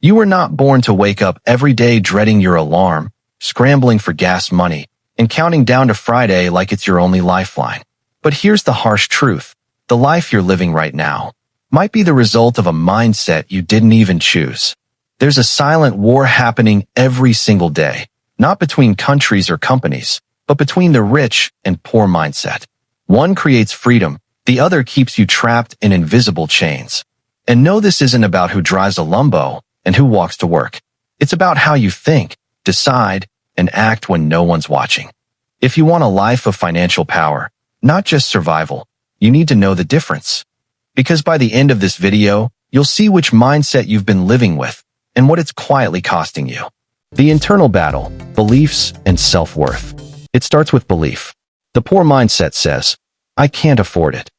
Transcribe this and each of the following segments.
You were not born to wake up every day dreading your alarm, scrambling for gas money, and counting down to Friday like it's your only lifeline. But here's the harsh truth. The life you're living right now might be the result of a mindset you didn't even choose. There's a silent war happening every single day, not between countries or companies, but between the rich and poor mindset. One creates freedom, the other keeps you trapped in invisible chains. And no, this isn't about who drives a Lambo and who walks to work. It's about how you think, decide, and act when no one's watching. If you want a life of financial power, not just survival, you need to know the difference. Because by the end of this video, you'll see which mindset you've been living with and what it's quietly costing you. The internal battle, beliefs, and self-worth. It starts with belief. The poor mindset says, I can't afford it.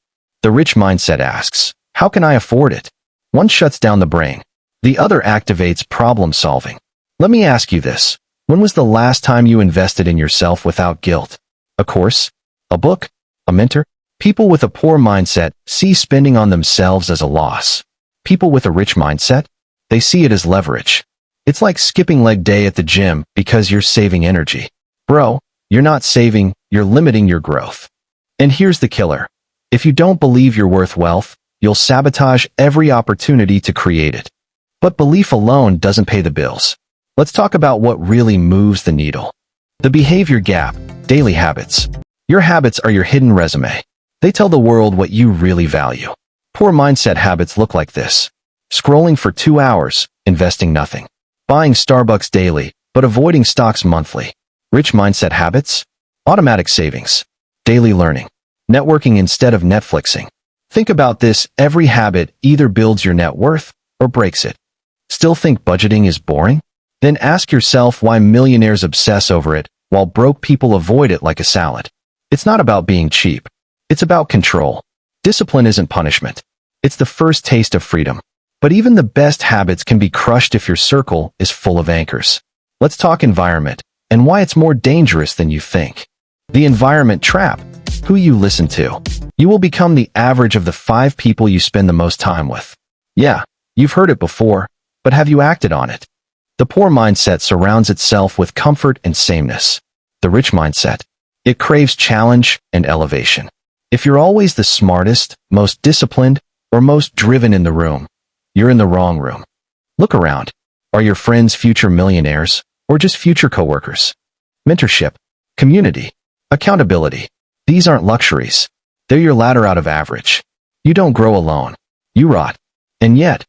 The rich mindset asks, how can I afford it? One shuts down the brain. The other activates problem solving. Let me ask you this. When was the last time you invested in yourself without guilt? A course? A book? A mentor? People with a poor mindset see spending on themselves as a loss. People with a rich mindset, they see it as leverage. It's like skipping leg day at the gym because you're saving energy. Bro, you're not saving, you're limiting your growth. And here's the killer. If you don't believe you're worth wealth, you'll sabotage every opportunity to create it. But belief alone doesn't pay the bills. Let's talk about what really moves the needle. The behavior gap, daily habits. Your habits are your hidden resume. They tell the world what you really value. Poor mindset habits look like this. Scrolling for 2 hours, investing nothing. Buying Starbucks daily, but avoiding stocks monthly. Rich mindset habits? Automatic savings. Daily learning. Networking instead of Netflixing. Think about this, every habit either builds your net worth or breaks it. Still think budgeting is boring? Then ask yourself why millionaires obsess over it while broke people avoid it like a salad. It's not about being cheap. It's about control. Discipline isn't punishment. It's the first taste of freedom. But even the best habits can be crushed if your circle is full of anchors. Let's talk environment and why it's more dangerous than you think. The environment trap. Who you listen to. You will become the average of the 5 people you spend the most time with. Yeah, you've heard it before, but have you acted on it? The poor mindset surrounds itself with comfort and sameness. The rich mindset. It craves challenge and elevation. If you're always the smartest, most disciplined, or most driven in the room, you're in the wrong room. Look around. Are your friends future millionaires or just future coworkers? Mentorship, community, accountability. These aren't luxuries. They're your ladder out of average. You don't grow alone. You rot. And yet,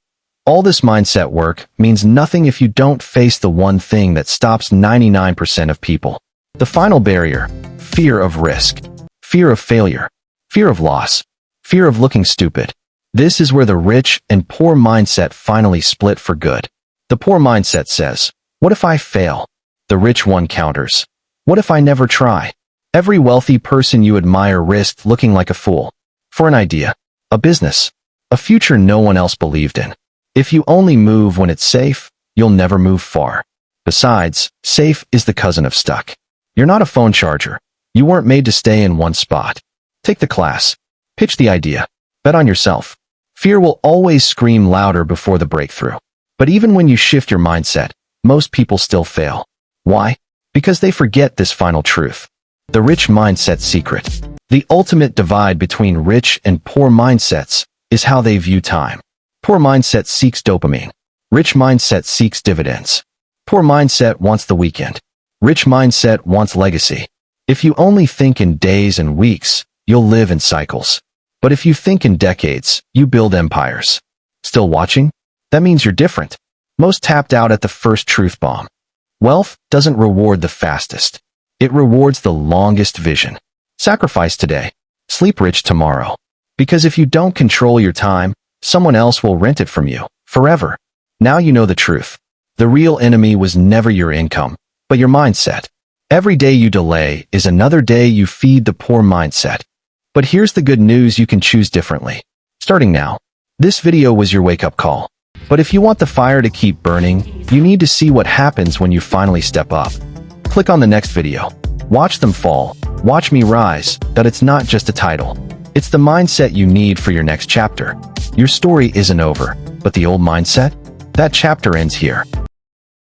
all this mindset work means nothing if you don't face the one thing that stops 99% of people. The final barrier, fear of risk, fear of failure, fear of loss, fear of looking stupid. This is where the rich and poor mindset finally split for good. The poor mindset says, what if I fail? The rich one counters, what if I never try? Every wealthy person you admire risked looking like a fool. For an idea, a business, a future no one else believed in. If you only move when it's safe, you'll never move far. Besides, safe is the cousin of stuck. You're not a phone charger. You weren't made to stay in one spot. Take the class. Pitch the idea. Bet on yourself. Fear will always scream louder before the breakthrough. But even when you shift your mindset, most people still fail. Why? Because they forget this final truth. The rich mindset secret. The ultimate divide between rich and poor mindsets is how they view time. Poor mindset seeks dopamine. Rich mindset seeks dividends. Poor mindset wants the weekend. Rich mindset wants legacy. If you only think in days and weeks, you'll live in cycles. But if you think in decades, you build empires. Still watching? That means you're different. Most tapped out at the first truth bomb. Wealth doesn't reward the fastest. It rewards the longest vision. Sacrifice today. Sleep rich tomorrow. Because if you don't control your time, someone else will rent it from you, forever. Now you know the truth. The real enemy was never your income, but your mindset. Every day you delay is another day you feed the poor mindset. But here's the good news, you can choose differently. Starting now. This video was your wake-up call. But if you want the fire to keep burning, you need to see what happens when you finally step up. Click on the next video. Watch them fall. Watch me rise. That it's not just a title. It's the mindset you need for your next chapter. Your story isn't over, but the old mindset? That chapter ends here.